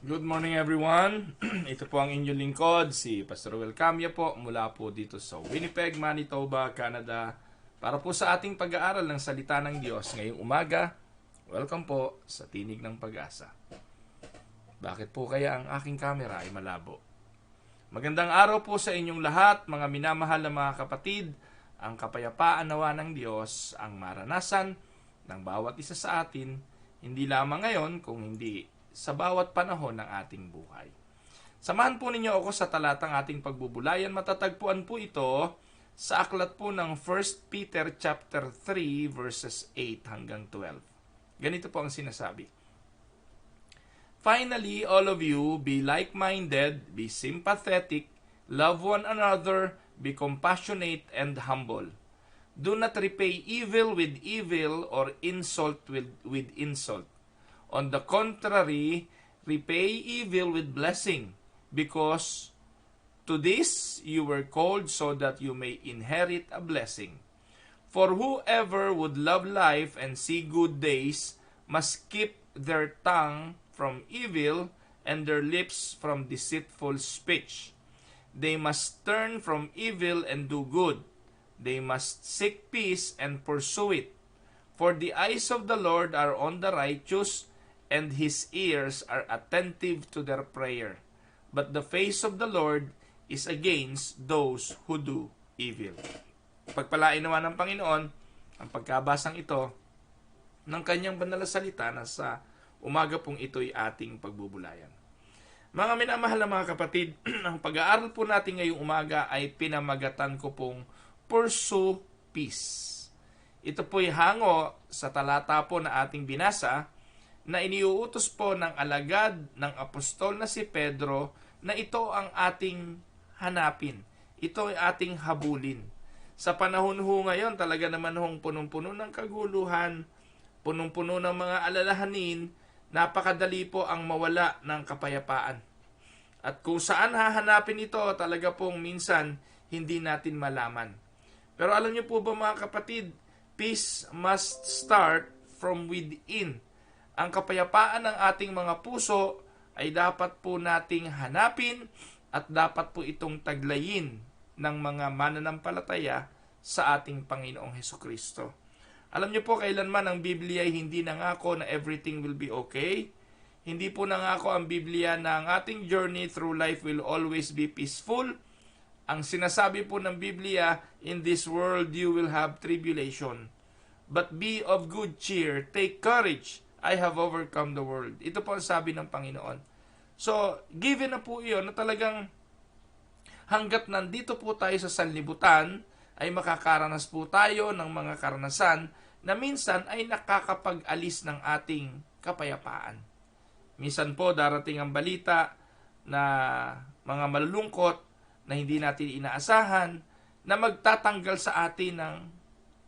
Good morning everyone. Ito po ang inyong lingkod, si Pastor Will Camia po mula po dito sa Winnipeg, Manitoba, Canada para po sa ating pag-aaral ng salita ng Diyos ngayong umaga. Welcome po sa Tinig ng Pag-asa. Bakit po kaya ang aking camera ay malabo? Magandang araw po sa inyong lahat, mga minamahal na mga kapatid. Ang kapayapaan nawa ng Diyos ang maranasan ng bawat isa sa atin, hindi lamang ngayon kung hindi sa bawat panahon ng ating buhay. Samahan po ninyo ako sa talatang ating pagbubulayan. Matatagpuan po ito sa aklat po ng 1 Peter chapter 3 verses 8 hanggang 12. Ganito po ang sinasabi. Finally, all of you, be like-minded, be sympathetic, love one another, be compassionate and humble. Do not repay evil with evil or insult with insult. On the contrary, repay evil with blessing, because to this you were called so that you may inherit a blessing. For whoever would love life and see good days must keep their tongue from evil and their lips from deceitful speech. They must turn from evil and do good. They must seek peace and pursue it. For the eyes of the Lord are on the righteous, and His ears are attentive to their prayer. But the face of the Lord is against those who do evil. Pagpalain naman ng Panginoon ang pagkabasang ito ng kanyang banal na salita na sa umaga pong ito'y ating pagbubulayan. Mga minamahal na mga kapatid, ang pag-aaral po natin ngayong umaga ay pinamagatan ko pong Pursue Peace. Ito po'y hango sa talata po na ating binasa na iniuutos po ng alagad ng apostol na si Pedro na ito ang ating hanapin. Ito ay ating habulin. Sa panahon ho ngayon, talaga naman hong punong-puno ng kaguluhan, punong-puno ng mga alalahanin, napakadali po ang mawala ng kapayapaan. At kung saan hahanapin ito, talaga pong minsan hindi natin malaman. Pero alam niyo po ba mga kapatid, peace must start from within. Ang kapayapaan ng ating mga puso ay dapat po nating hanapin at dapat po itong taglayin ng mga mananampalataya sa ating Panginoong Hesukristo. Alam niyo po, kailanman ang Biblia ay hindi nangako na everything will be okay. Hindi po nangako ang Biblia na ang ating journey through life will always be peaceful. Ang sinasabi po ng Biblia, in this world you will have tribulation. But be of good cheer, take courage, I have overcome the world. Ito po ang sabi ng Panginoon. So, given na po iyon na talagang hanggat nandito po tayo sa sanlibutan, ay makakaranas po tayo ng mga karanasan na minsan ay nakakapag-alis ng ating kapayapaan. Minsan po darating ang balita na mga malulungkot na hindi natin inaasahan na magtatanggal sa atin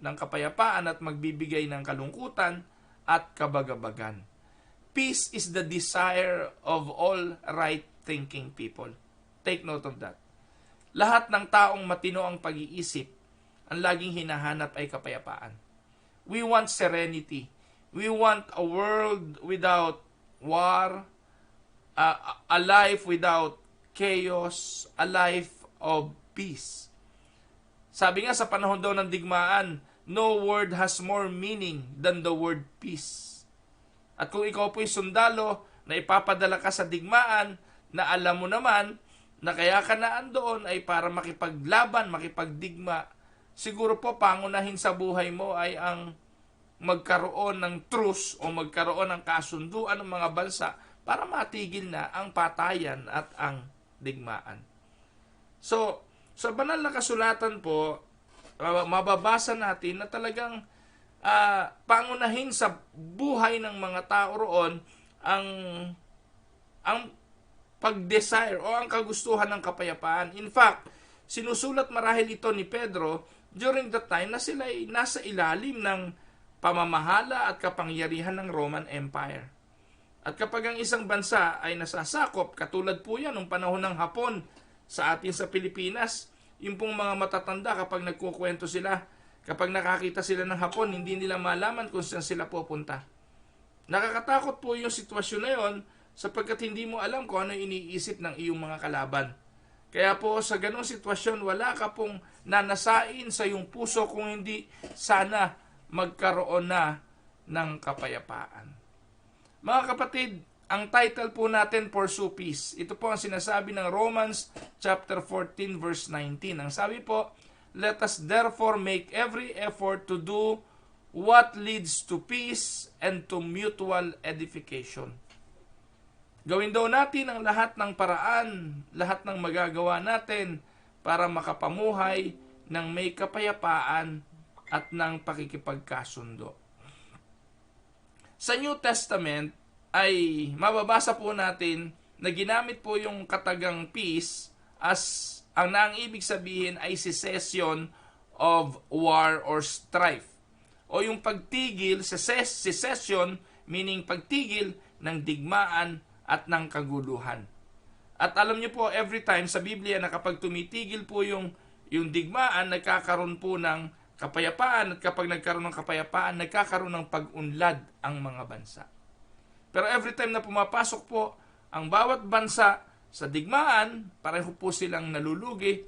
ng kapayapaan at magbibigay ng kalungkutan at kabagabagan. Peace is the desire of all right-thinking people. Take note of that. Lahat ng taong matino ang pag-iisip, ang laging hinahanap ay kapayapaan. We want serenity. We want a world without war, a life without chaos, a life of peace. Sabi nga sa panahon daw ng digmaan, no word has more meaning than the word peace. At kung ikaw po'y sundalo na ipapadala ka sa digmaan, na alam mo naman na kaya ka naan doon ay para makipaglaban, makipagdigma, siguro po pangunahin sa buhay mo ay ang magkaroon ng truce o magkaroon ng kasunduan ng mga bansa para matigil na ang patayan at ang digmaan. So, sa banal na kasulatan po, mababasa natin na talagang pangunahin sa buhay ng mga tao roon ang pag-desire o ang kagustuhan ng kapayapaan. In fact, sinusulat marahil ito ni Pedro during the time na sila ay nasa ilalim ng pamamahala at kapangyarihan ng Roman Empire. At kapag ang isang bansa ay nasasakop, katulad po yan ng panahon ng Hapon sa atin sa Pilipinas, yung pong mga matatanda kapag nagkukwento sila, kapag nakakita sila ng Hapon, hindi nila malaman kung saan sila pupunta. Nakakatakot po yung sitwasyon na yon sapagkat hindi mo alam kung ano iniisip ng iyong mga kalaban. Kaya po sa ganong sitwasyon, wala ka pong nanasain sa iyong puso kung hindi sana magkaroon na ng kapayapaan. Mga kapatid, ang title po natin, Pursue Peace. Ito po ang sinasabi ng Romans chapter 14 verse 19. Ang sabi po, let us therefore make every effort to do what leads to peace and to mutual edification. Gawin daw natin ang lahat ng paraan, lahat ng magagawa natin para makapamuhay ng may kapayapaan at ng pakikipagkasundo. Sa New Testament ay mababasa po natin na ginamit po yung katagang peace as ang ibig sabihin ay cessation of war or strife. O yung pagtigil, cessation meaning pagtigil ng digmaan at ng kaguluhan. At alam niyo po, every time sa Biblia na kapag tumitigil po yung digmaan, nagkakaroon po ng kapayapaan, at kapag nagkaroon ng kapayapaan, nagkakaroon ng pag-unlad ang mga bansa. Pero every time na pumapasok po ang bawat bansa sa digmaan, pareho po silang nalulugi.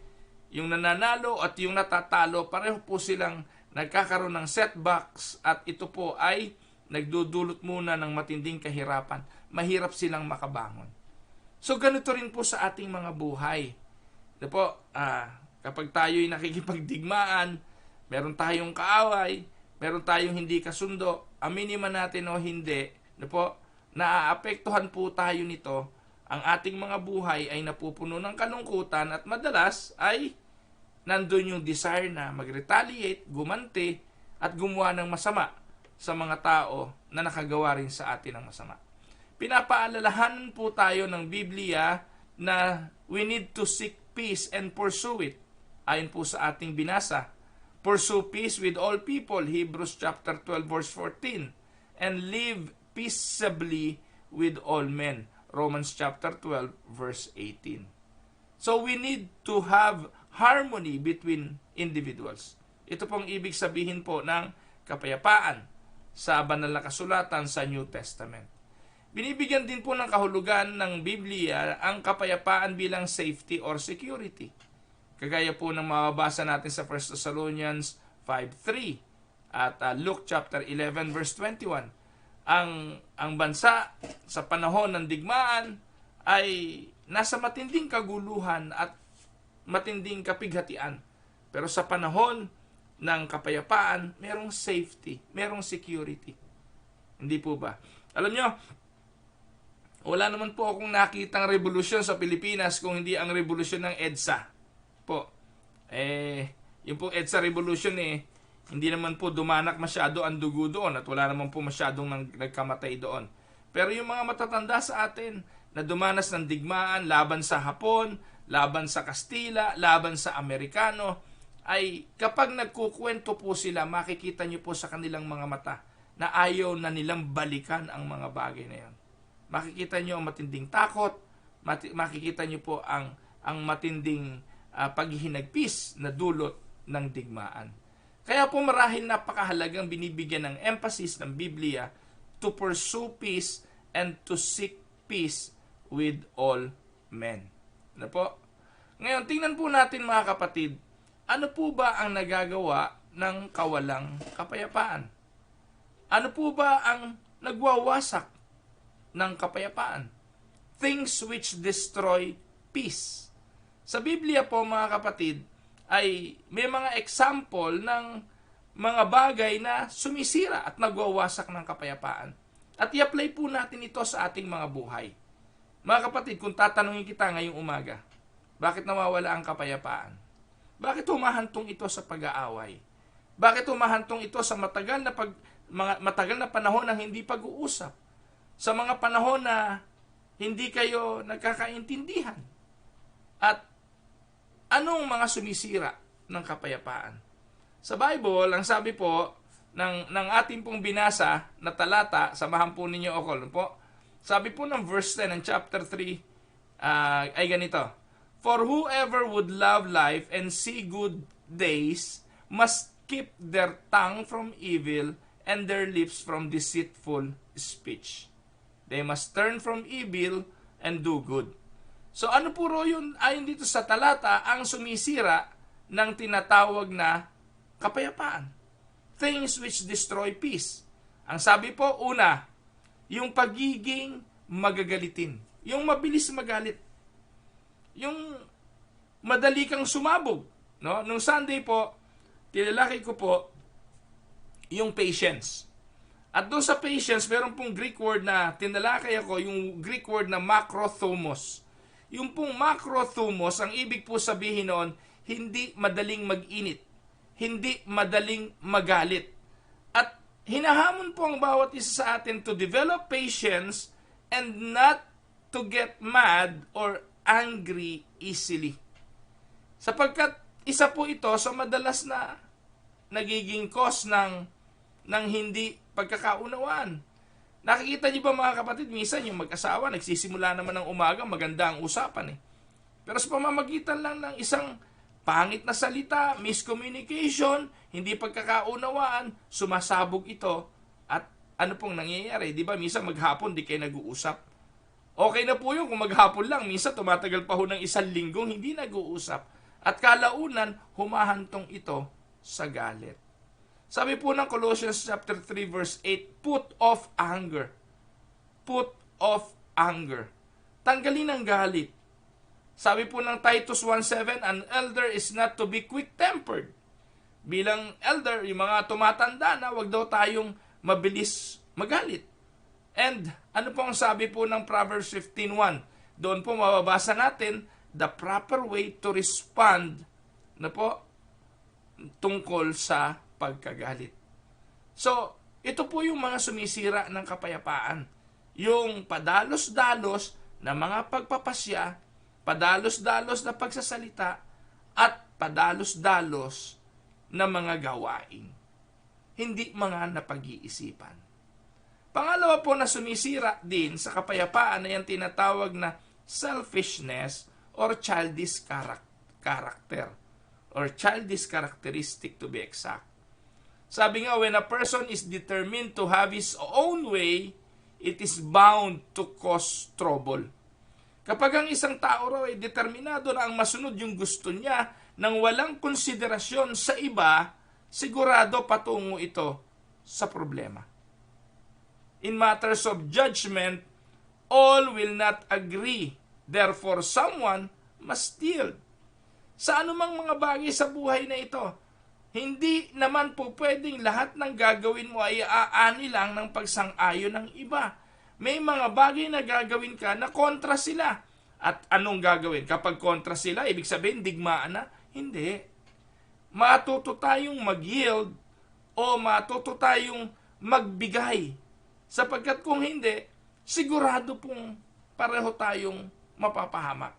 Yung nananalo at yung natatalo, pareho po silang nagkakaroon ng setbacks, at ito po ay nagdudulot muna ng matinding kahirapan. Mahirap silang makabangon. So ganito rin po sa ating mga buhay. Ito po, kapag tayo'y nakikipagdigmaan, meron tayong kaaway, meron tayong hindi kasundo, aminin man natin o hindi, ito po, naaapektuhan po tayo nito. Ang ating mga buhay ay napupuno ng kalungkutan at madalas ay nandun yung desire na mag-retaliate, gumanti, at gumawa ng masama sa mga tao na nakagawa rin sa atin ng masama. Pinapaalalahanan po tayo ng Biblia na we need to seek peace and pursue it. Ayon po sa ating binasa, pursue peace with all people, Hebrews chapter 12 verse 14, and live peaceably with all men, Romans chapter 12 verse 18. So we need to have harmony between individuals. Ito pong ibig sabihin po ng kapayapaan sa banal na kasulatan sa New Testament. Binibigyan din po ng kahulugan ng Biblia ang kapayapaan bilang safety or security. Kagaya po ng mababasa natin sa 1 Thessalonians 5:3 at Luke chapter 11 verse 21. Ang bansa sa panahon ng digmaan ay nasa matinding kaguluhan at matinding kapighatian. Pero sa panahon ng kapayapaan, merong safety, merong security. Hindi po ba? Alam nyo, wala naman po akong nakitang revolusyon sa Pilipinas kung hindi ang revolusyon ng EDSA. Po. Yung pong EDSA revolution hindi naman po dumanak masyado ang dugo doon at wala naman po masyadong nagkamatay doon. Pero yung mga matatanda sa atin na dumanas ng digmaan laban sa Hapon, laban sa Kastila, laban sa Amerikano, ay kapag nagkukwento po sila, makikita nyo po sa kanilang mga mata na ayaw na nilang balikan ang mga bagay na yan. Makikita nyo ang matinding takot, makikita nyo po ang matinding paghihinagpis na dulot ng digmaan. Kaya po marahil napakahalagang binibigyan ng emphasis ng Biblia to pursue peace and to seek peace with all men. Ano po? Ngayon, tingnan po natin mga kapatid, ano po ba ang nagagawa ng kawalang kapayapaan? Ano po ba ang nagwawasak ng kapayapaan? Things which destroy peace. Sa Biblia po mga kapatid, ay may mga example ng mga bagay na sumisira at nagwawasak ng kapayapaan. At i-apply po natin ito sa ating mga buhay. Mga kapatid, kung tatanungin kita ngayong umaga, bakit nawawala ang kapayapaan? Bakit humahantong ito sa pag-aaway? Bakit humahantong ito sa matagal na panahon ng hindi pag-uusap? Sa mga panahon na hindi kayo nagkakaintindihan? At anong mga sumisira ng kapayapaan? Sa Bible, ang sabi po ng ating pong binasa na talata, samahan po ninyo ako po. Sabi po ng verse 10 ng chapter 3 ay ganito, for whoever would love life and see good days must keep their tongue from evil and their lips from deceitful speech. They must turn from evil and do good. So ano po yun ayon dito sa talata ang sumisira ng tinatawag na kapayapaan? Things which destroy peace. Ang sabi po, una, yung pagiging magagalitin. Yung mabilis magalit. Yung madali kang sumabog. No? Nung Sunday po, tinalaki ko po yung patience. At doon sa patience, meron pong Greek word na tinalakay ako, yung Greek word na makrothumos. Yung pong makrothumos, ang ibig po sabihin noon, hindi madaling mag-init. Hindi madaling magalit. At hinahamon po ang bawat isa sa atin to develop patience and not to get mad or angry easily. Sapagkat isa po ito sa madalas na nagiging cause ng hindi pagkakaunawaan. Nakikita niyo ba mga kapatid, minsan yung mag-asawa, nagsisimula naman ng umaga, maganda ang usapan eh. Pero sa pamamagitan lang ng isang pangit na salita, miscommunication, hindi pagkakaunawaan, sumasabog ito. At ano pong nangyayari? Di ba minsan maghapon di kayo nag-uusap? Okay na po yun kung maghapon lang. Minsan tumatagal pa ho ng 1 linggong hindi nag-uusap. At kalaunan, humahantong ito sa galit. Sabi po ng Colossians chapter 3 verse 8, put off anger. Put off anger. Tanggalin ang galit. Sabi po ng Titus 1:7, an elder is not to be quick-tempered. Bilang elder, yung mga tumatanda na, wag daw tayong mabilis magalit. And ano po ang sabi po ng Proverbs 15:1? Doon po mababasa natin the proper way to respond na po tungkol sa pagkagalit. So, ito po yung mga sumisira ng kapayapaan. Yung padalos-dalos na mga pagpapasya, padalos-dalos na pagsasalita, at padalos-dalos na mga gawain. Hindi mga napag-iisipan. Pangalawa po na sumisira din sa kapayapaan ay ang tinatawag na selfishness or childish character or childish characteristic to be exact. Sabi nga, when a person is determined to have his own way, it is bound to cause trouble. Kapag ang isang tao raw ay determinado na ang masunod yung gusto niya nang walang konsiderasyon sa iba, sigurado patungo ito sa problema. In matters of judgment, all will not agree. Therefore, someone must yield. Sa anumang mga bagay sa buhay na ito, hindi naman po pwedeng lahat ng gagawin mo ay aani lang ng pagsang-ayon ng iba. May mga bagay na gagawin ka na kontra sila. At anong gagawin? Kapag kontra sila, ibig sabihin, digmaan na? Hindi. Matuto tayong mag-yield o matuto tayong magbigay. Sapagkat kung hindi, sigurado pong pareho tayong mapapahamak.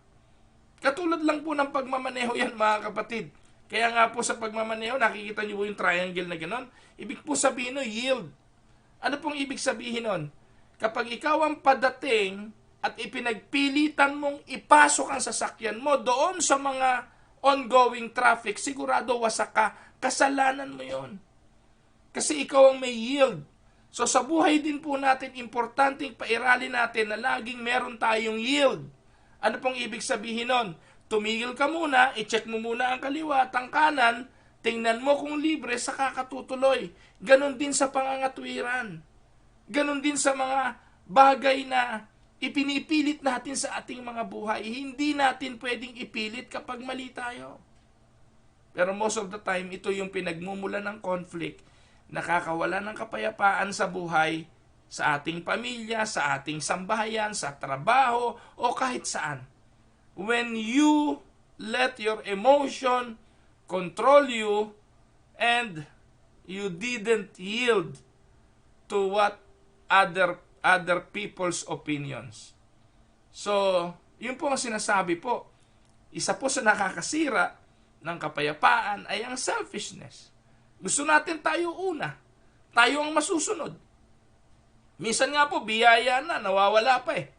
Katulad lang po ng pagmamaneho yan mga kapatid. Kaya nga po sa pagmamaneho, nakikita niyo po yung triangle na gano'n. Ibig po sabihin no, yield. Ano pong ibig sabihin nun? Kapag ikaw ang padating at ipinagpilitan mong ipasok ang sasakyan mo doon sa mga ongoing traffic, sigurado wasak ka. Kasalanan mo yon. Kasi ikaw ang may yield. So sa buhay din po natin, importanteng pairali natin na laging meron tayong yield. Ano pong ibig sabihin nun? Tumigil ka muna, i-check mo muna ang kaliwa at ang kanan, tingnan mo kung libre, saka katutuloy. Ganon din sa pangangatwiran. Ganon din sa mga bagay na ipinipilit natin sa ating mga buhay. Hindi natin pwedeng ipilit kapag mali tayo. Pero most of the time, ito yung pinagmumulan ng conflict, nakakawala ng kapayapaan sa buhay, sa ating pamilya, sa ating sambahayan, sa trabaho, o kahit saan. When you let your emotion control you and you didn't yield to what other people's opinions. So, yun po ang sinasabi po. Isa po sa nakakasira ng kapayapaan ay ang selfishness. Gusto natin tayo una. Tayo ang masusunod. Minsan nga po, biyaya na, nawawala pa eh.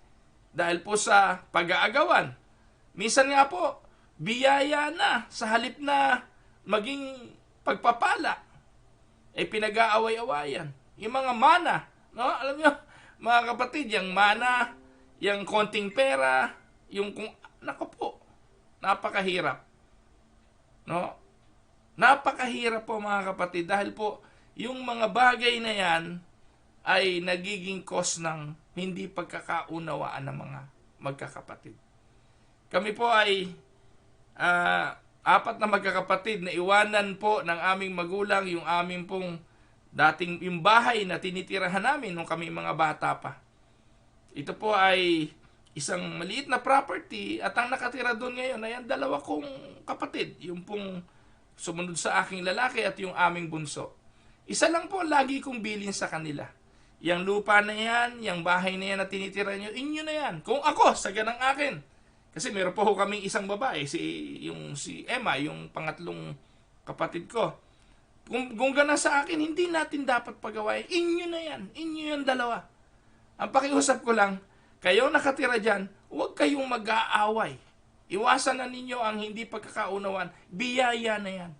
Dahil po sa pag-aagawan. Minsan nga po, biyaya na sa halip na maging pagpapala, ay pinag-aaway-awayan. Yung mga mana, no? Alam nyo, mga kapatid, yung mana, yung konting pera, yung kung, nako po, napakahirap. No? Napakahirap po mga kapatid dahil po yung mga bagay na yan ay nagiging cause ng hindi pagkakaunawaan ng mga magkakapatid. Kami po ay apat na magkakapatid na iwanan po ng aming magulang yung aming pong dating yung bahay na tinitirahan namin nung kami mga bata pa. Ito po ay isang maliit na property at ang nakatira doon ngayon ay ang dalawa kong kapatid, yung pong sumunod sa aking lalaki at yung aming bunso. Isa lang po lagi kong bilin sa kanila. Yang lupa na yan, yung bahay na yan na tinitira nyo, inyo na yan. Kung ako, saga ng akin. Kasi meron po kaming isang babae, si Emma, yung pangatlong kapatid ko. Kung gana sa akin, hindi natin dapat pagawain. Inyo na yan. Inyo yung dalawa. Ang pakiusap ko lang, kayo nakatira dyan, huwag kayong mag-aaway. Iwasan na ninyo ang hindi pagkakaunawan. Biyaya na yan.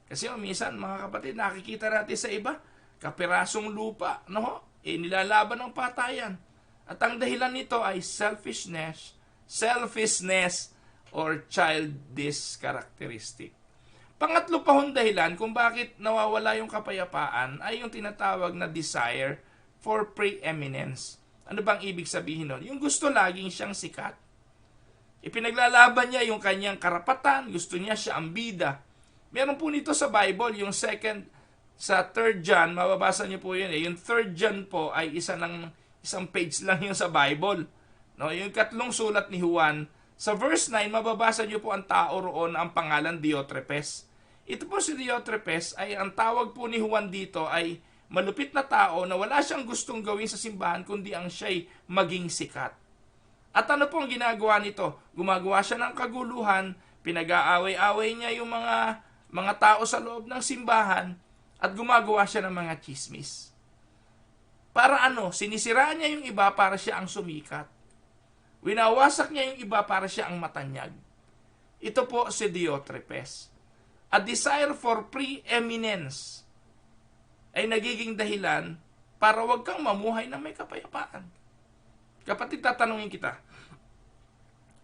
Kasi minsan, mga kapatid, nakikita natin sa iba, kapirasong lupa, no? Nilalaban ng patayan. At ang dahilan nito ay selfishness, or childish characteristic. Pangatlo pa hong dahilan kung bakit nawawala yung kapayapaan ay yung tinatawag na desire for preeminence. Ano bang ibig sabihin nun? Yung gusto laging siyang sikat. Ipinaglalaban niya yung kanyang karapatan, gusto niya siya ang bida. Meron po nito sa Bible, yung sa 3 John, mababasa niyo po yun. Yung 3 John po ay isang page lang yun sa Bible. No, yung katlong sulat ni Juan, sa verse 9, mababasa niyo po ang tao roon, ang pangalan Diotrepes. Ito po si Diotrepes ay ang tawag po ni Juan dito ay malupit na tao na wala siyang gustong gawin sa simbahan kundi ang siya'y maging sikat. At ano po ang ginagawa nito? Gumagawa siya ng kaguluhan, pinag-aaway-away niya yung mga tao sa loob ng simbahan at gumagawa siya ng mga chismis. Para ano? Sinisiraan niya yung iba para siya ang sumikat. Winawasak niya yung iba para siya ang matanyag. Ito po si Diotrepes. A desire for preeminence ay nagiging dahilan para wag kang mamuhay na may kapayapaan. Kapatid, tatanungin kita,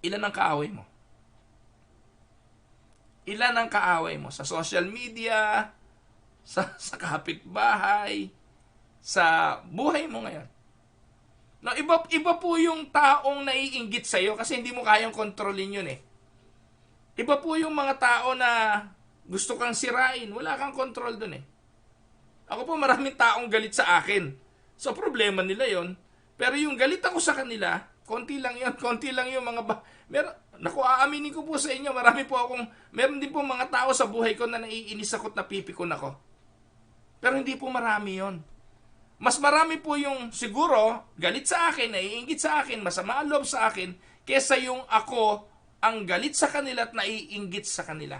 ilan ang kaaway mo? Ilan ang kaaway mo? Sa social media, sa kapitbahay, sa buhay mo ngayon. No, iba po yung taong naiinggit sa'yo kasi hindi mo kayang kontrolin yun eh. Iba po yung mga tao na gusto kang sirain, wala kang kontrol dun eh. Ako po maraming taong galit sa akin. So problema nila yon. Pero yung galit ako sa kanila, konti lang yung mga aaminin ko po sa inyo, meron din po mga tao sa buhay ko na naiinis ako at napipikon ako. Pero hindi po marami yon. Mas marami po yung siguro galit sa akin, naiinggit sa akin, masama ang loob sa akin, kesa yung ako ang galit sa kanila at naiinggit sa kanila.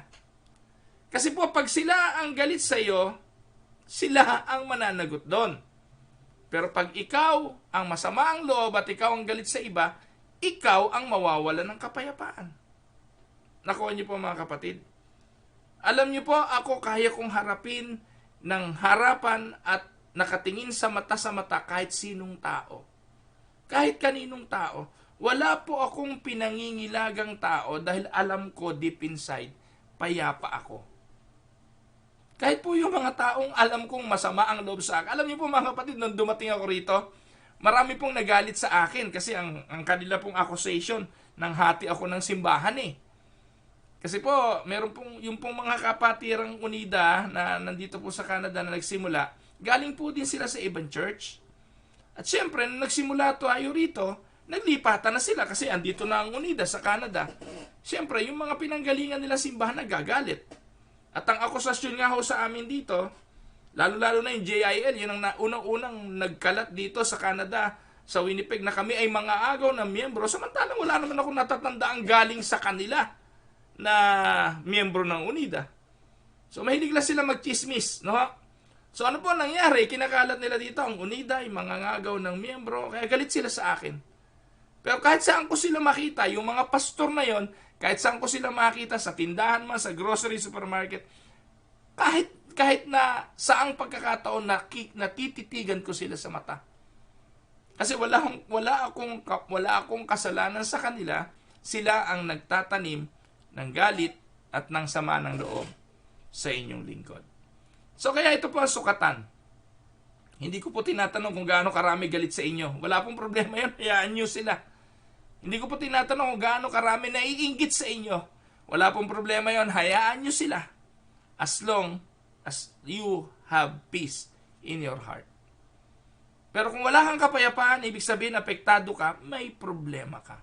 Kasi po pag sila ang galit sa iyo, sila ang mananagot doon. Pero pag ikaw ang masama ang loob at ikaw ang galit sa iba, ikaw ang mawawalan ng kapayapaan. Nakuha niyo po mga kapatid. Alam niyo po, ako kaya kong harapin ng harapan at nakatingin sa mata kahit sinong tao. Kahit kaninong tao. Wala po akong pinangingilagang tao dahil alam ko deep inside, payapa ako. Kahit po yung mga taong alam kong masama ang loob sa akin. Alam niyo po mga kapatid, nung dumating ako rito, marami pong nagalit sa akin kasi ang kanila pong accusation, nang hati ako ng simbahan eh. Kasi po, meron pong yung pong mga kapatirang UNIDA na nandito po sa Canada na nagsimula, galing po din sila sa ibang church. At syempre, nung nagsimula tayo rito, naglipatan na sila kasi andito na ang UNIDA sa Canada. Syempre, yung mga pinanggalingan nila simbahan nagagalit. At ang akusasyon nga ho sa amin dito, lalo-lalo na yung JIL, yun ang unang-unang nagkalat dito sa Canada, sa Winnipeg, na kami ay mga agaw na miyembro. Samantalang wala naman ako natatanda ang galing sa kanila na miyembro ng UNIDA. So mahilig lang sila magchismis, no? So ano po nangyari? Kinakalat nila dito ang UNIDA, yung mga ngagaw ng miyembro, kaya galit sila sa akin. Pero kahit saan ko sila makita, yung mga pastor na yon, kahit saan ko sila makita, sa tindahan man, sa grocery, supermarket, kahit na saang pagkakataon natititigan ko sila sa mata. Kasi wala akong kasalanan sa kanila. Sila ang nagtatanim ng galit at ng sama ng loob sa inyong lingkod. So kaya ito po ang sukatan. Hindi ko po tinatanong kung gaano karami galit sa inyo. Wala pong problema yun. Hayaan nyo sila. Hindi ko po tinatanong kung gaano karami naiinggit sa inyo. Wala pong problema yun. Hayaan nyo sila. As long as you have peace in your heart. Pero kung wala kang kapayapaan, ibig sabihin apektado ka, may problema ka.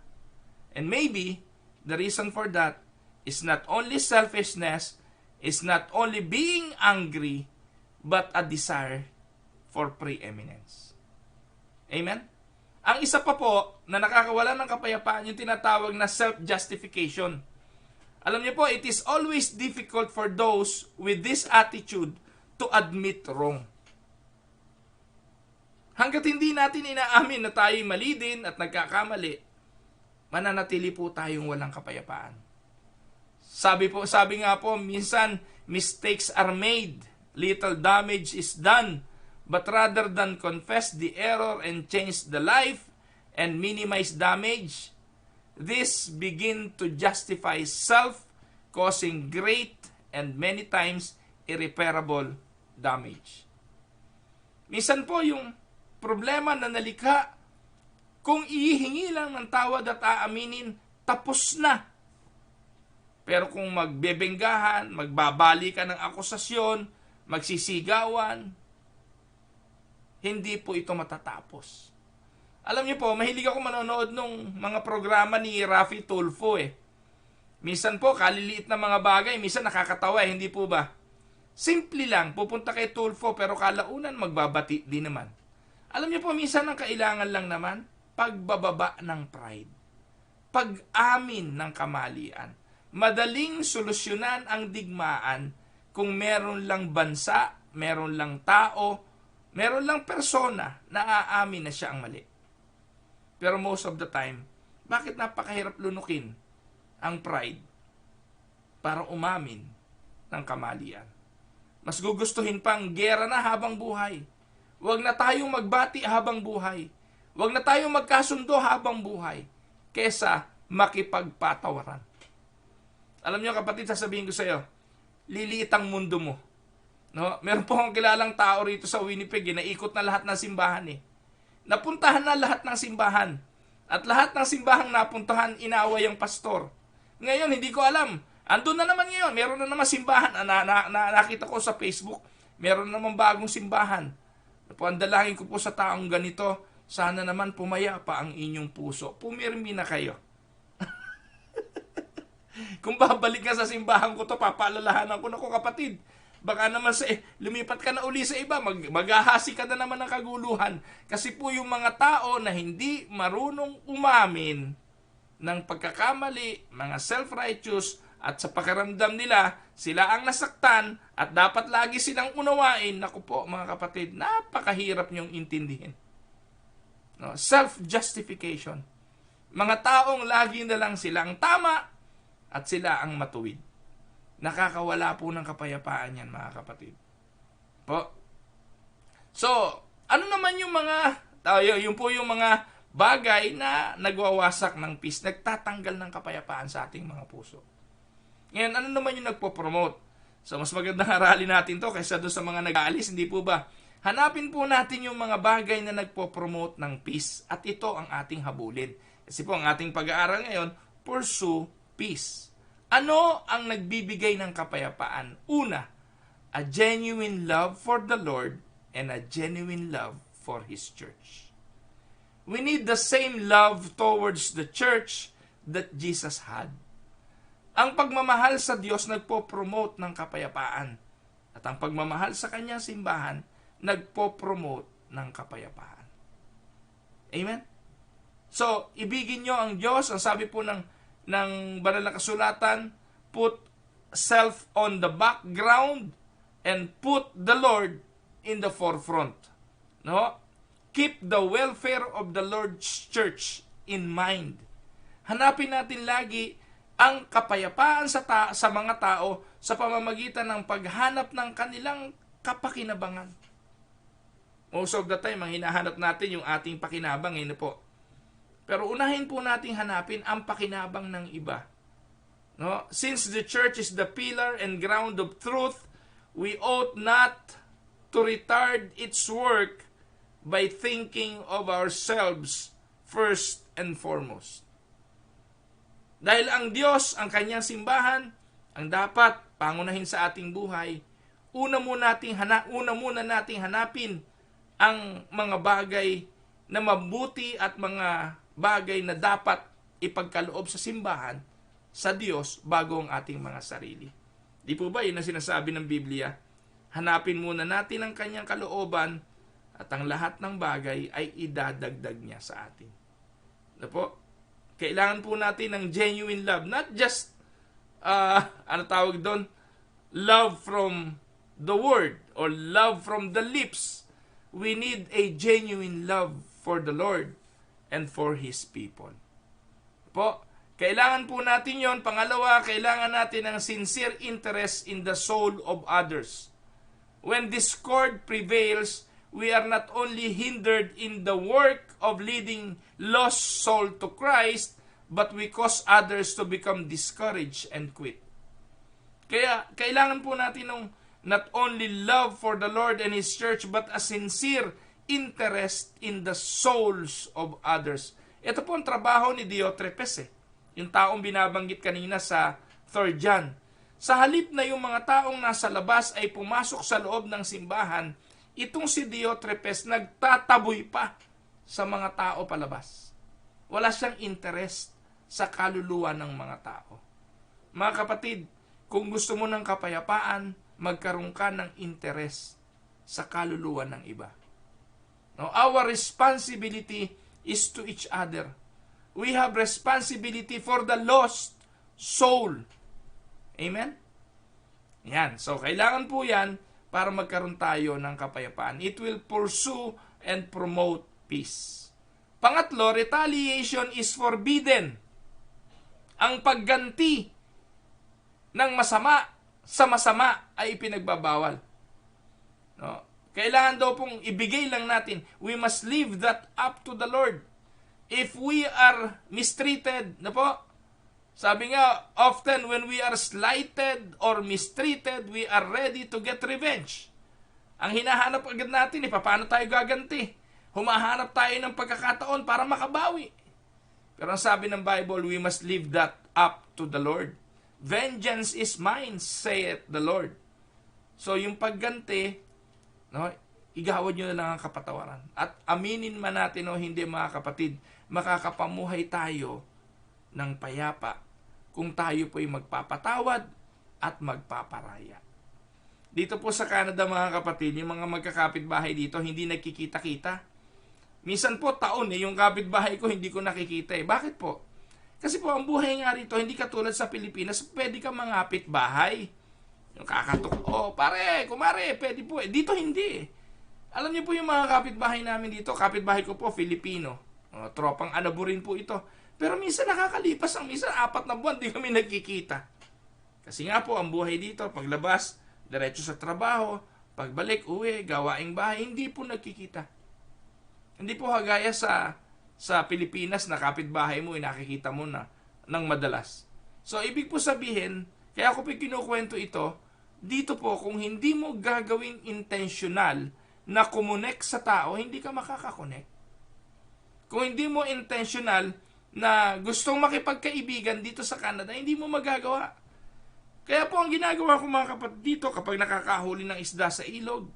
And maybe, the reason for that is not only selfishness, is not only being angry, but a desire for preeminence. Amen? Ang isa pa po na nakakawala ng kapayapaan, yung tinatawag na self-justification. Alam niyo po, it is always difficult for those with this attitude to admit wrong. Hanggat hindi natin inaamin na tayo'y mali din at nagkakamali, mananatili po tayong walang kapayapaan. Sabi nga po, minsan mistakes are made, little damage is done, but rather than confess the error and change the life and minimize damage, this begin to justify self, causing great and many times irreparable damage. Minsan po yung problema na nalikha, kung ihihingi lang ng tawad at aaminin, tapos na. Pero kung magbebenggahan, magbabali ka ng akusasyon, magsisigawan, hindi po ito matatapos. Alam niyo po, mahilig ako manonood nung mga programa ni Rafi Tulfo eh. Minsan po, kaliliit na mga bagay, minsan nakakatawa eh, hindi po ba? Simple lang, pupunta kay Tulfo pero kalaunan magbabati din naman. Alam niyo po, minsan ang kailangan lang naman, pagbababa ng pride. Pag-amin ng kamalian. Madaling solusyonan ang digmaan kung meron lang bansa, meron lang tao, meron lang persona na aamin na siya ang mali. Pero most of the time, bakit napakahirap lunukin ang pride para umamin ng kamalian? Mas gugustuhin pang gera na habang buhay. Huwag na tayong magbati habang buhay. Huwag na tayong magkasundo habang buhay kesa makipagpatawaran. Alam niyo kapatid, sasabihin ko sa iyo, liliit ang mundo mo. No? Meron po akong kilalang tao rito sa Winnipeg, naikot na lahat ng simbahan eh. Napuntahan na lahat ng simbahan. At lahat ng simbahang napuntahan, inaway ang pastor. Ngayon, hindi ko alam. Andun na naman ngayon. Meron na naman simbahan. Nakita ko sa Facebook. Meron na naman bagong simbahan. Andalangin ko po sa taong ganito, sana naman pumaya pa ang inyong puso. Pumirmi na kayo. Kung babalik ka sa simbahan ko to, papaalalahanan ko na ko kapatid. Baka naman lumipat ka na uli sa iba, maghahasi ka na naman ng kaguluhan. Kasi po yung mga tao na hindi marunong umamin ng pagkakamali, mga self-righteous, at sa pakiramdam nila, sila ang nasaktan at dapat lagi silang unawain. Naku po mga kapatid, napakahirap niyong intindihin. No? Self-justification. Mga taong lagi na lang silang tama at sila ang matuwid. Nakakawala po ng kapayapaan yan, mga kapatid. Po. So, ano naman yung mga bagay na nagwawasak ng peace, nagtatanggal ng kapayapaan sa ating mga puso. Ngayon, ano naman yung nagpo-promote? So, mas magandang aralin natin to kaysa doon sa mga nag-aalis, hindi po ba? Hanapin po natin yung mga bagay na nagpo-promote ng peace at ito ang ating habulin. Kasi po ang ating pag-aaral ngayon, pursue peace. Ano ang nagbibigay ng kapayapaan? Una, a genuine love for the Lord and a genuine love for His church. We need the same love towards the church that Jesus had. Ang pagmamahal sa Diyos nagpo-promote ng kapayapaan. At ang pagmamahal sa Kanyang simbahan nagpo-promote ng kapayapaan. Amen? So, ibigin nyo ang Diyos. Ang sabi po ng banal na kasulatan, put self on the background and put the Lord in the forefront. No? Keep the welfare of the Lord's church in mind. Hanapin natin lagi ang kapayapaan sa mga tao sa pamamagitan ng paghanap ng kanilang kapakinabangan. Most of the time, ang hinahanap natin yung ating pakinabang, po. Pero unahin po nating hanapin ang pakinabang ng iba. No? Since the church is the pillar and ground of truth, we ought not to retard its work by thinking of ourselves first and foremost. Dahil ang Diyos, ang kanyang simbahan, ang dapat pangunahin sa ating buhay, una muna nating hanapin ang mga bagay na mabuti at mga bagay na dapat ipagkaloob sa simbahan sa Diyos bago ang ating mga sarili. Di po ba yun ang sinasabi ng Biblia? Hanapin muna natin ang kanyang kalooban at ang lahat ng bagay ay idadagdag niya sa atin. Ano po? Kailangan po natin ng genuine love. Not just, love from the word or love from the lips. We need a genuine love for the Lord and for His people. Po, kailangan po natin yon. Pangalawa, kailangan natin ng sincere interest in the soul of others. When discord prevails, we are not only hindered in the work of leading lost soul to Christ, but we cause others to become discouraged and quit. Kaya, kailangan po natin ng not only love for the Lord and His church, but a sincere interest in the souls of others. Ito po ang trabaho ni Diotrepes, yung taong binabanggit kanina sa 3 John. Sa halip na yung mga taong nasa labas ay pumasok sa loob ng simbahan, itong si Diotrepes nagtataboy pa sa mga tao palabas. Wala siyang interest sa kaluluwa ng mga tao. Mga kapatid, kung gusto mo ng kapayapaan, magkaroon ka ng interest sa kaluluwa ng iba. Now, our responsibility is to each other. We have responsibility for the lost soul. Amen? Yan. So, kailangan po yan para magkaroon tayo ng kapayapaan. It will pursue and promote peace. Pangatlo, retaliation is forbidden. Ang pagganti ng masama sa masama ay ipinagbabawal. No? Kailangan daw pong ibigay lang natin. We must leave that up to the Lord. If we are mistreated, na po, sabi nga, often when we are slighted or mistreated, we are ready to get revenge. Ang hinahanap agad natin, paano tayo gaganti? Humahanap tayo ng pagkakataon para makabawi. Pero ang sabi ng Bible, we must leave that up to the Lord. Vengeance is mine, saith the Lord. So yung pagganti, no, igawad nyo na lang ang kapatawaran. At aminin man natin o hindi, mga kapatid, makakapamuhay tayo ng payapa kung tayo po'y magpapatawad at magpaparaya. Dito po sa Canada, mga kapatid, yung mga magkakapitbahay dito, hindi nagkikita-kita. Minsan po taon yung kapitbahay ko hindi ko nakikita Bakit po? Kasi po ang buhay nga rito, hindi katulad sa Pilipinas, pwede ka mangapit bahay. Yung kakatok, pare, kumare, pwede po. Dito hindi. Alam niyo po yung mga kapitbahay namin dito, kapitbahay ko po, Filipino. Tropang Anabo rin po ito. Pero minsan nakakalipas minsan 4 na buwan, di kami nagkikita. Kasi nga po, ang buhay dito, paglabas, diretso sa trabaho, pagbalik, uwi, gawaing bahay, hindi po nagkikita. Hindi po kagaya sa Pilipinas na kapitbahay mo, nakikita mo na ng madalas. So, ibig po sabihin, kaya ako po kinukwento ito, dito po, kung hindi mo gagawing intentional na kumonek sa tao, hindi ka makakakonek. Kung hindi mo intentional na gustong makipagkaibigan dito sa Canada, hindi mo magagawa. Kaya po ang ginagawa ko, mga kapatid, dito, kapag nakakahuli ng isda sa ilog,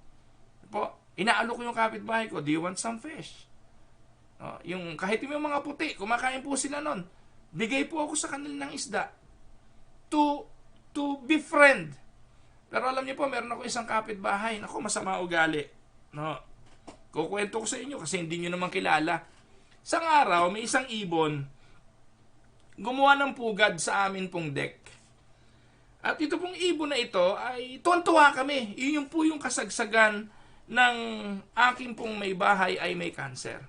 po, inaalok ko yung kapitbahay ko, do you want some fish? Yung kahit yung mga puti, kumakain po sila nun. Bigay po ako sa kanila ng isda to befriend. Pero alam niyo po, meron ako isang kapitbahay, masama ugali. No. Kukwento ko sa inyo kasi hindi niyo naman kilala. Isang araw, may isang ibon gumawa ng pugad sa amin pong deck. At ito pong ibon na ito ay tuwan-tuwa kami. Yun po yung kasagsagan ng aking pong may bahay ay may cancer.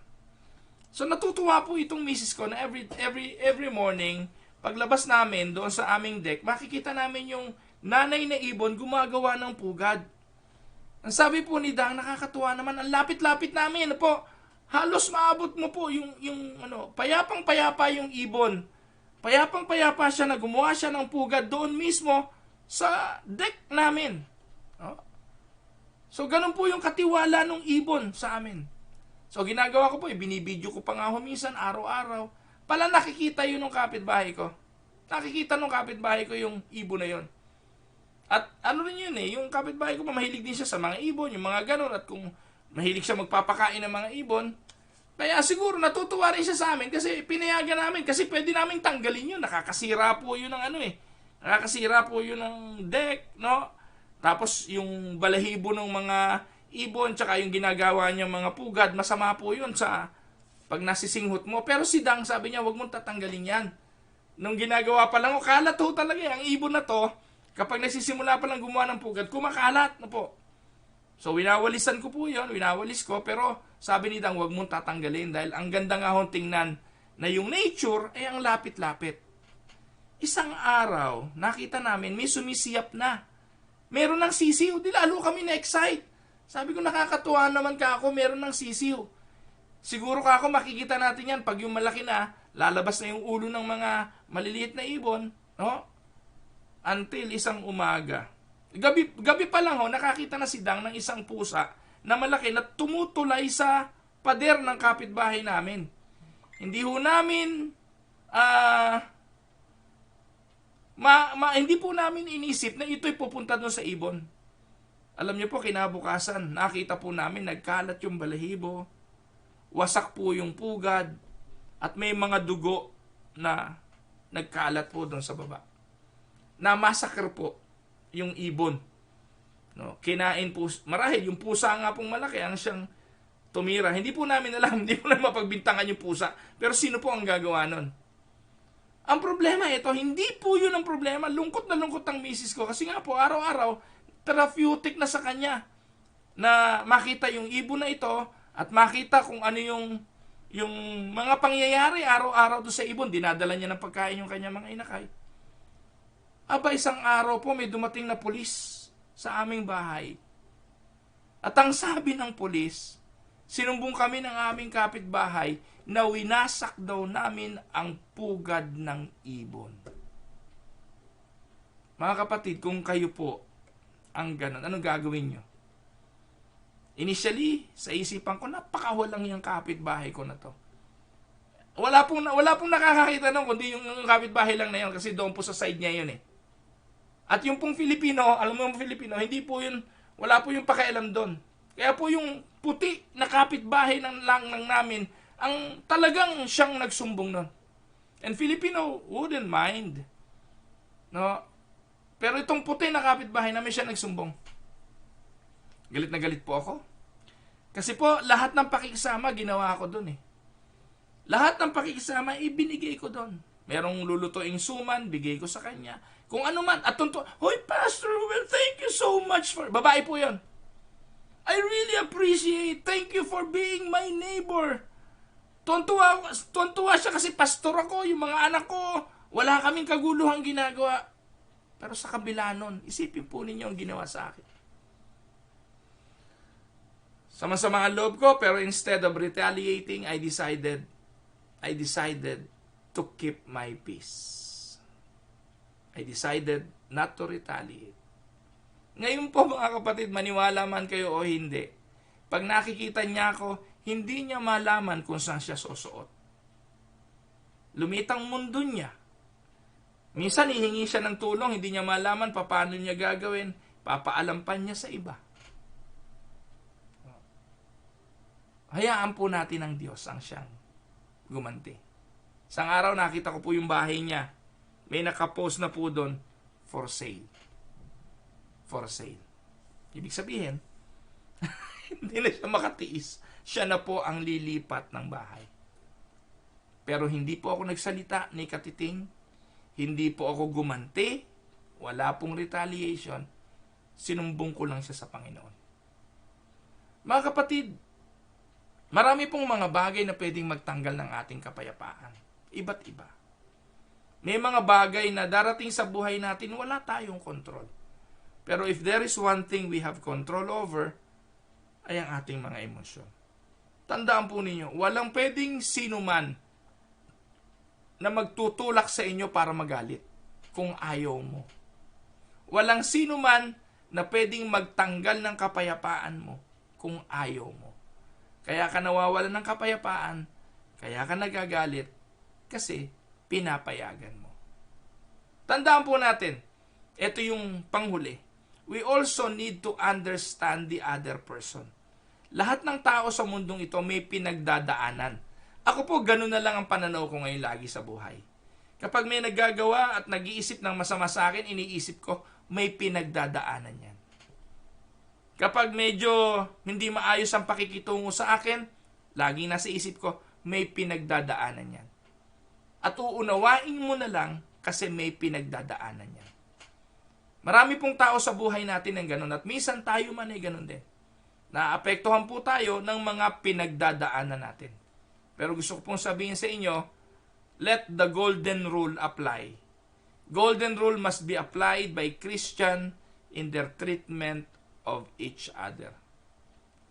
So natutuwa po itong misis ko na every morning, paglabas namin doon sa aming deck, makikita namin yung nanay na ibon gumagawa ng pugad. Ang sabi po ni Dang, nakakatuwa naman, ang lapit-lapit namin, ano po, halos maabot mo po payapang-payapa yung ibon. Payapang-payapa siya na gumawa siya ng pugad doon mismo sa deck namin. Oh. So, ganun po yung katiwala ng ibon sa amin. So, ginagawa ko po, binibidyo ko pa nga minsan, araw-araw. Pala nakikita yun ng kapitbahay ko. Nakikita ng kapitbahay ko yung ibon na yun. At ano rin yun yung kapitbahay ko, mahilig din siya sa mga ibon, yung mga ganun. At kung mahilig siya magpapakain ng mga ibon, kaya siguro natutuwa rin siya sa amin kasi pinayagan namin. Kasi pwede namin tanggalin yun. Nakakasira po yun ng nakakasira po yun ng deck, no? Tapos yung balahibo ng mga ibon, tsaka yung ginagawa niya mga pugad, masama po yun sa pag nasisinghot mo. Pero si Dang, sabi niya, wag mong tatanggalin yan. Nung ginagawa pa lang, kalat ho talaga ang ibon na to. Kapag nagsisimula pa lang gumawa ng pugad, kumakalat na po. So, winawalisan ko po yun, winawalis ko, pero sabi ni Dang, wag mong tatanggalin dahil ang ganda nga hong tingnan na yung nature ay ang lapit-lapit. Isang araw, nakita namin, may sumisiyap na. Meron ng sisiw, di lalo kami na-excite. Sabi ko, nakakatuwa naman ka ako, meron ng sisiw. Siguro ka ako, makikita natin yan, pag yung malaki na, lalabas na yung ulo ng mga maliliit na ibon, no? Until isang umaga. Gabi pa lang nakakita na si Dang ng isang pusa na malaki na tumutulay sa pader ng kapitbahay namin. Hindi ho namin hindi po namin inisip na ito'y pupunta doon sa ibon. Alam niyo po, kinabukasan, nakita po namin nagkalat yung balahibo, wasak po yung pugad, at may mga dugo na nagkalat po doon sa baba. Na-massacre po yung ibon. No, kinain po, marahil yung pusa nga pong malaki ang siyang tumira. Hindi po namin alam, hindi po namin mapagbintangan yung pusa. Pero sino po ang gagawa nun? Ang problema ito, hindi po yun ang problema. Lungkot na lungkot ang misis ko. Kasi nga po, araw-araw, therapeutic na sa kanya na makita yung ibon na ito at makita kung ano yung mga pangyayari araw-araw doon sa ibon. Dinadala niya ng pagkain yung kanya mga inakay. Aba, isang araw po may dumating na pulis sa aming bahay. At ang sabi ng pulis, sinumbong kami ng aming kapitbahay na winasak daw namin ang pugad ng ibon. Mga kapatid, kung kayo po ang ganun, anong gagawin nyo? Initially, sa isipan ko, napakawalang yung kapitbahay ko na to. Wala pong nakakakita nun, kundi yung kapitbahay lang na yun kasi doon po sa side niya yun At yung pong Filipino, alam mo yung Filipino, hindi po yun, wala po yung pakialam doon. Kaya po yung puti na kapitbahay ng namin, ang talagang siyang nagsumbong nun. And Filipino wouldn't mind. No? Pero itong puti na kapitbahay namin siya nagsumbong. Galit na galit po ako. Kasi po, lahat ng pakikisama, ginawa ko doon Lahat ng pakikisama, ibinigay ko doon. Merong lulutuing suman, bigay ko sa kanya. Kung ano man, at tunto, Hoy, Pastor Ruel, thank you so much for... Babae po yon. I really appreciate, thank you for being my neighbor. Tuntua siya kasi pastor ako, yung mga anak ko, wala kaming kaguluhang ginagawa. Pero sa kabila nun, isipin po ninyo ang ginawa sa akin. Sama-sama ang loob ko, pero instead of retaliating, I decided to keep my peace. I decided not to retaliate. Ngayon po mga kapatid, maniwala man kayo o hindi, pag nakikita niya ako, hindi niya malaman kung saan siya susuot. Lumitang mundo niya. Minsan hihingi siya ng tulong, hindi niya malaman paano niya gagawin, papaalam pa niya sa iba. Hayaan po natin ang Diyos ang siyang gumanti. Isang araw nakita ko po yung bahay niya. May nakapost na po doon, for sale. For sale. Ibig sabihin, hindi na siya makatiis. Siya na po ang lilipat ng bahay. Pero hindi po ako nagsalita ni katiting. Hindi po ako gumanti. Wala pong retaliation. Sinumbong ko lang siya sa Panginoon. Mga kapatid, marami pong mga bagay na pwedeng magtanggal ng ating kapayapaan. Iba't iba. May mga bagay na darating sa buhay natin, wala tayong kontrol. Pero if there is one thing we have control over, ay ang ating mga emosyon. Tandaan po ninyo, walang pwedeng sino man na magtutulak sa inyo para magalit kung ayaw mo. Walang sino man na pwedeng magtanggal ng kapayapaan mo kung ayaw mo. Kaya ka nawawalan ng kapayapaan, kaya ka nagagalit, kasi pinapayagan mo. Tandaan po natin, ito yung panghuli. We also need to understand the other person. Lahat ng tao sa mundong ito may pinagdadaanan. Ako po, ganun na lang ang pananaw ko ngayon lagi sa buhay. Kapag may naggagawa at nag-iisip ng masama sa akin, iniisip ko, may pinagdadaanan yan. Kapag medyo hindi maayos ang pakikitungo sa akin, laging nasa isip ko, may pinagdadaanan yan. At uunawain mo na lang kasi may pinagdadaanan yan. Marami pong tao sa buhay natin ang ganun at minsan tayo man ay ganun din. Naapektuhan po tayo ng mga pinagdadaanan natin. Pero gusto ko pong sabihin sa inyo, let the golden rule apply. Golden rule must be applied by Christian in their treatment of each other.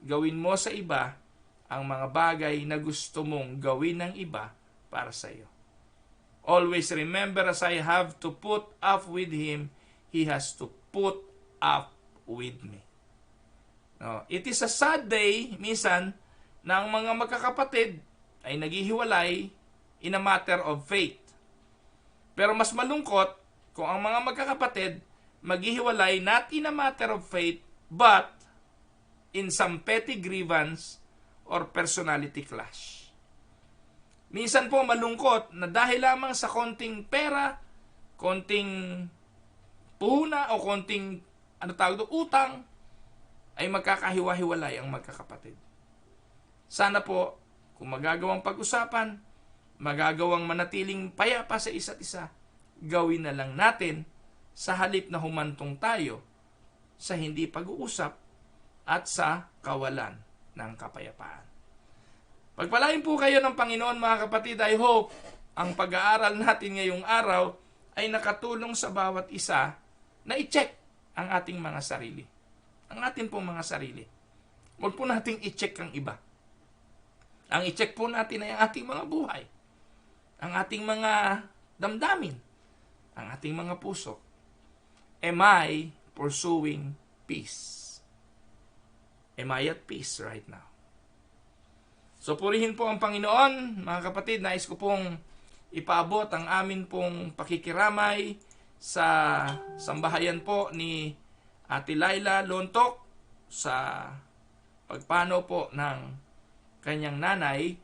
Gawin mo sa iba ang mga bagay na gusto mong gawin ng iba para sa iyo. Always remember, as I have to put up with him, he has to put up with me. No, it is a sad day, minsan, na ang mga magkakapatid ay naghihiwalay in a matter of faith. Pero mas malungkot kung ang mga magkakapatid maghihiwalay not in a matter of faith, but in some petty grievance or personality clash. Minsan po malungkot na dahil lamang sa konting pera, konting puhunan o konting utang, ay magkakahiwa-hiwalay ang magkakapatid. Sana po, kung magagawang pag-usapan, magagawang manatiling payapa sa isa't isa, gawin na lang natin sa halip na humantong tayo sa hindi pag-uusap at sa kawalan ng kapayapaan. Pagpalain po kayo ng Panginoon, mga kapatid. I hope ang pag-aaral natin ngayong araw ay nakatulong sa bawat isa na i-check ang ating mga sarili. Ang ating pong mga sarili. Huwag po nating i-check ang iba. Ang i-check po natin ay ang ating mga buhay. Ang ating mga damdamin. Ang ating mga puso. Am I pursuing peace? Am I at peace right now? So purihin po ang Panginoon, mga kapatid. Nais ko pong ipaabot ang amin pong pakikiramay sa sambahayan po ni Ate Laila Lontok sa pagpanaw po ng kanyang nanay,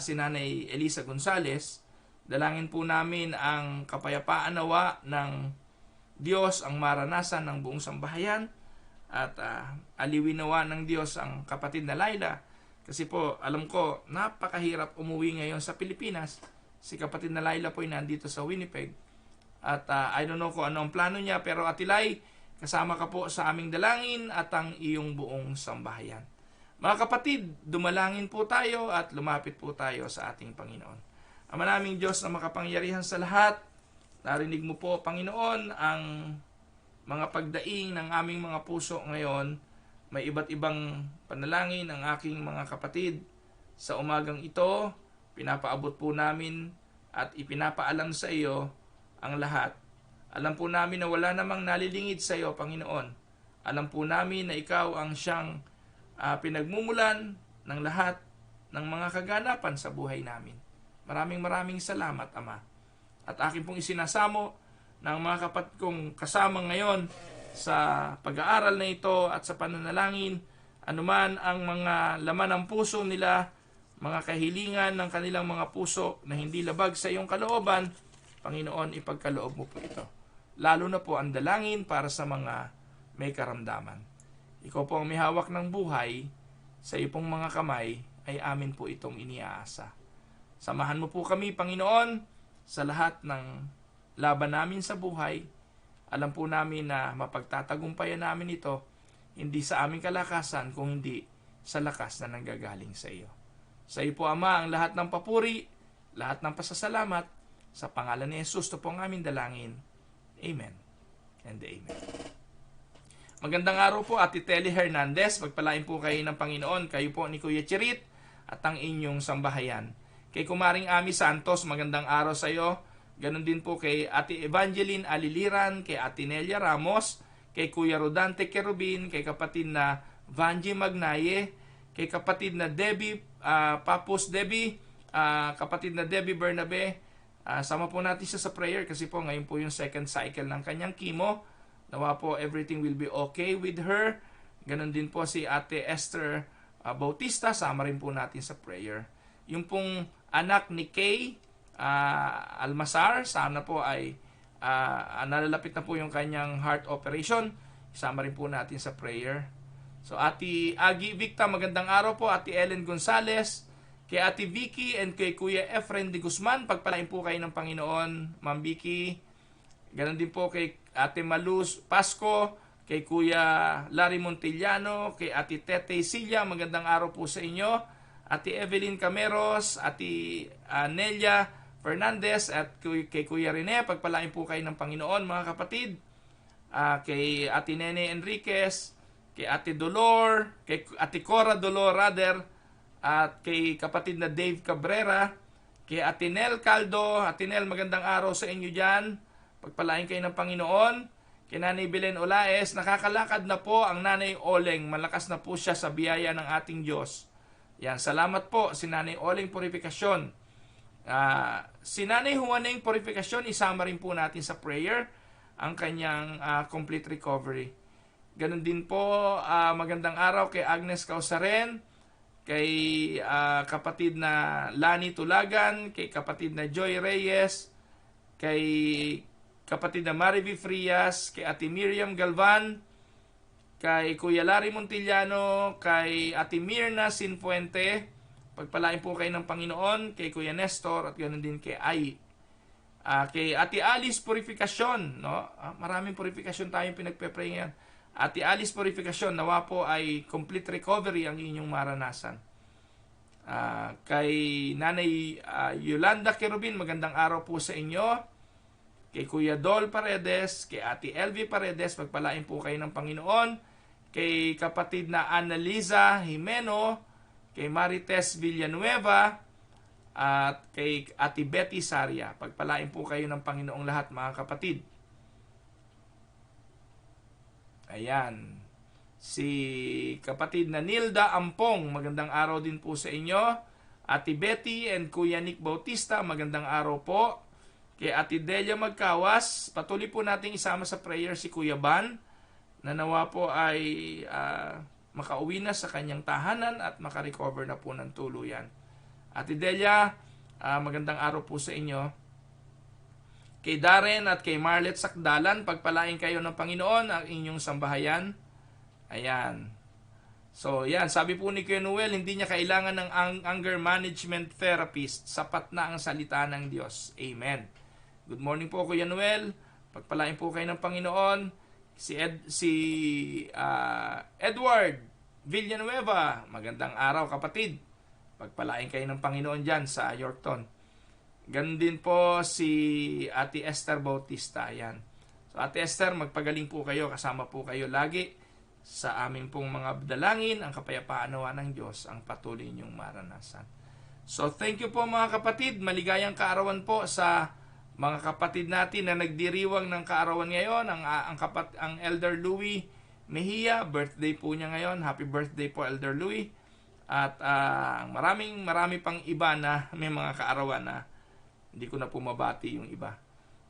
si Nanay Elisa Gonzales. Dalangin po namin ang kapayapaan nawa ng Diyos ang maranasan ng buong sambahayan at aliwin nawa ng Diyos ang kapatid na Laila. Kasi po, alam ko, napakahirap umuwi ngayon sa Pilipinas. Si kapatid na Laila po ay nandito sa Winnipeg. At I don't know kung ano ang plano niya, pero Atilay, kasama ka po sa aming dalangin at ang iyong buong sambahayan. Mga kapatid, dumalangin po tayo at lumapit po tayo sa ating Panginoon. Ama naming Diyos na makapangyarihan sa lahat, narinig mo po, Panginoon, ang mga pagdaing ng aming mga puso ngayon. May iba't ibang panalangin ang aking mga kapatid. Sa umagang ito, pinapaabot po namin at ipinapaalam sa iyo ang lahat. Alam po namin na wala namang nalilingid sa iyo, Panginoon. Alam po namin na ikaw ang siyang pinagmumulan ng lahat ng mga kaganapan sa buhay namin. Maraming salamat, Ama. At akin pong isinasamo ng mga kapatid kong kasama ngayon sa pag-aaral na ito at sa pananalangin, anuman ang mga laman ng puso nila, mga kahilingan ng kanilang mga puso na hindi labag sa iyong kalooban, Panginoon, ipagkaloob mo po ito. Lalo na po ang dalangin para sa mga may karamdaman. Ikaw po ang may hawak ng buhay, sa iyong mga kamay ay amin po itong iniaasa. Samahan mo po kami, Panginoon, sa lahat ng laban namin sa buhay. Alam po namin na mapagtatagumpayan namin ito, hindi sa aming kalakasan, kung hindi sa lakas na nanggagaling sa iyo. Sa iyo po, Ama, ang lahat ng papuri, lahat ng pasasalamat, sa pangalan ni Jesus, ito po ang aming dalangin. Amen and amen. Magandang araw po, Ate Telly Hernandez. Pagpalain po kayo ng Panginoon. Kayo po ni Kuya Chirit at ang inyong sambahayan. Kay Kumaring Ami Santos, magandang araw sa iyo. Ganon din po kay Ate Evangeline Aliliran, kay Ate Nelia Ramos, kay Kuya Rodante Kerubin, kay kapatid na Vanji Magnaye, kay kapatid na Debbie, Papus Debbie, kapatid na Debbie Bernabe. Sama po natin siya sa prayer kasi po ngayon po yung second cycle ng kanyang chemo. Nawa po everything will be okay with her. Ganon din po si Ate Esther Bautista, sama rin po natin sa prayer. Yung pong anak ni Kay Almasar, sana po ay nalalapit na po yung kanyang heart operation. Sama rin po natin sa prayer. So Ate Agi Victa, magandang araw po. Ate Ellen Gonzales, kay Ate Vicky and kay Kuya Efren de Guzman, pagpalain po kayo ng Panginoon, Ma'am Vicky. Ganon din po kay Ate Maluz Pasco, kay Kuya Larry Montillano, kay Ate Tete Silla, magandang araw po sa inyo. Ate Evelyn Cameros, Ate Nelia Fernandez, at kay Kuya Rene, pagpalain po kayo ng Panginoon mga kapatid. Kay Ate Nene Enriquez, kay Ate Dolor, kay Ate Cora Dolor rather, at kay kapatid na Dave Cabrera, kay Ate Nel Caldo. Ate Nel, magandang araw sa inyo dyan. Pagpalain kayo ng Panginoon. Kay Nanay Belen Olaes, nakakalakad na po ang Nanay Oleng. Malakas na po siya sa biyaya ng ating Diyos. Yan, salamat po si Nanay Oleng Purifikasyon. Si Nanay Juaneng Purifikasyon, isama rin po natin sa prayer ang kanyang complete recovery. Ganon din po, magandang araw kay Agnes Causaren, kay kapatid na Lani Tulagan, kay kapatid na Joy Reyes, kay kapatid na Mariby Frias, kay Ate Miriam Galvan, kay Kuya Larry Montillano, kay Ate Mirna Sinfuente, pagpalain po kayo ng Panginoon, kay Kuya Nestor, at ganoon din kay Ai. Kay Ate Alice Purifikasyon, no? Maraming purifikasyon tayong pinagpe-pray ngayon. Ate Alice Purifikasyon, nawa po ay complete recovery ang inyong maranasan. Kay Nanay Yolanda Kerubin, magandang araw po sa inyo. Kay Kuya Dol Paredes, kay Ate Elvie Paredes, pagpalain po kayo ng Panginoon. Kay kapatid na Annaliza Jimeno, kay Marites Villanueva, at kay Ate Betty Saria. Pagpalain po kayo ng Panginoong lahat mga kapatid. Ayan. Si kapatid na Nilda Ampong, magandang araw din po sa inyo. Ate Betty and Kuya Nick Bautista, magandang araw po. Kay Ate Delia Magkawas, patuloy po nating isama sa prayer si Kuya Ban, na nawa po ay makauwi na sa kanyang tahanan at makarecover na po ng tuluyan. Ate Delia, magandang araw po sa inyo. Kay Darren at kay Marlet Sakdalan, pagpalain kayo ng Panginoon ang inyong sambahayan. Ayan. So, yan. Sabi po ni Kuya Noel, hindi niya kailangan ng anger management therapist. Sapat na ang salita ng Diyos. Amen. Good morning po, Kuya Noel. Pagpalain po kayo ng Panginoon. Si Edward Villanueva, magandang araw kapatid. Pagpalain kayo ng Panginoon dyan sa Yorkton. Ganon din po si Ate Esther Bautista. Ayan. So Ate Esther, magpagaling po kayo. Kasama po kayo lagi sa aming pong mga dalangin. Ang kapayapaan nawa ng Diyos ang patuloy niyong maranasan. So thank you po mga kapatid. Maligayang kaarawan po sa mga kapatid natin na nagdiriwang ng kaarawan ngayon. Ang Elder Louie Mejia, birthday po niya ngayon. Happy birthday po Elder Louie. At marami pang iba na may mga kaarawan na hindi ko na po mabati yung iba.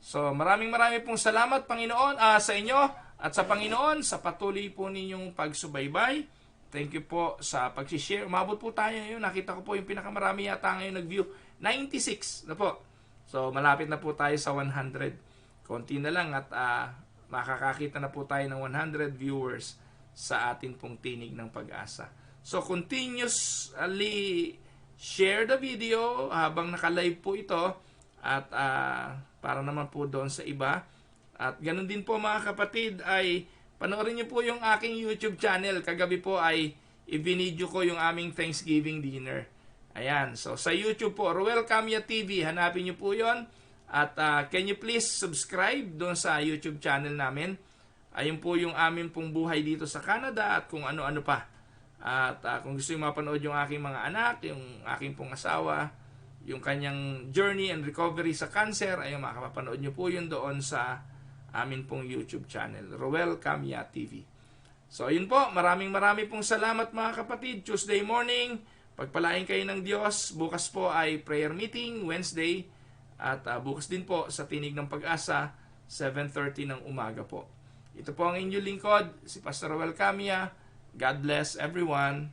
So maraming pong salamat Panginoon sa inyo at sa Panginoon sa patuloy po ninyong pagsubaybay. Thank you po sa pag-share. Umabot po tayo ngayon. Nakita ko po yung pinakamarami yata ngayon nag-view. 96 na po. So malapit na po tayo sa 100. Konti na lang at makakakita na po tayo ng 100 viewers sa atin pong tinig ng pag-asa. So continuously share the video habang naka-live po ito at para naman po doon sa iba. At ganun din po mga kapatid ay panoorin niyo po yung aking YouTube channel. Kagabi po ay i-video ko yung aming Thanksgiving dinner. Ayan. So sa YouTube po, Ruel Camia TV, hanapin niyo po yon. At can you please subscribe doon sa YouTube channel namin. Ayun po yung amin pong buhay dito sa Canada at kung ano-ano pa. At kung gusto nyo mapanood yung aking mga anak, yung aking pong asawa, yung kanyang journey and recovery sa cancer, ayun, makapapanood nyo po yun doon sa amin pong YouTube channel, Roel Camia TV. So ayun po, maraming pong salamat mga kapatid. Tuesday morning, pagpalain kayo ng Diyos. Bukas po ay prayer meeting, Wednesday. At bukas din po sa Tinig ng Pag-asa, 7:30 ng umaga po. Ito po ang inyong lingkod, si Pastor Roel Camia. God bless everyone.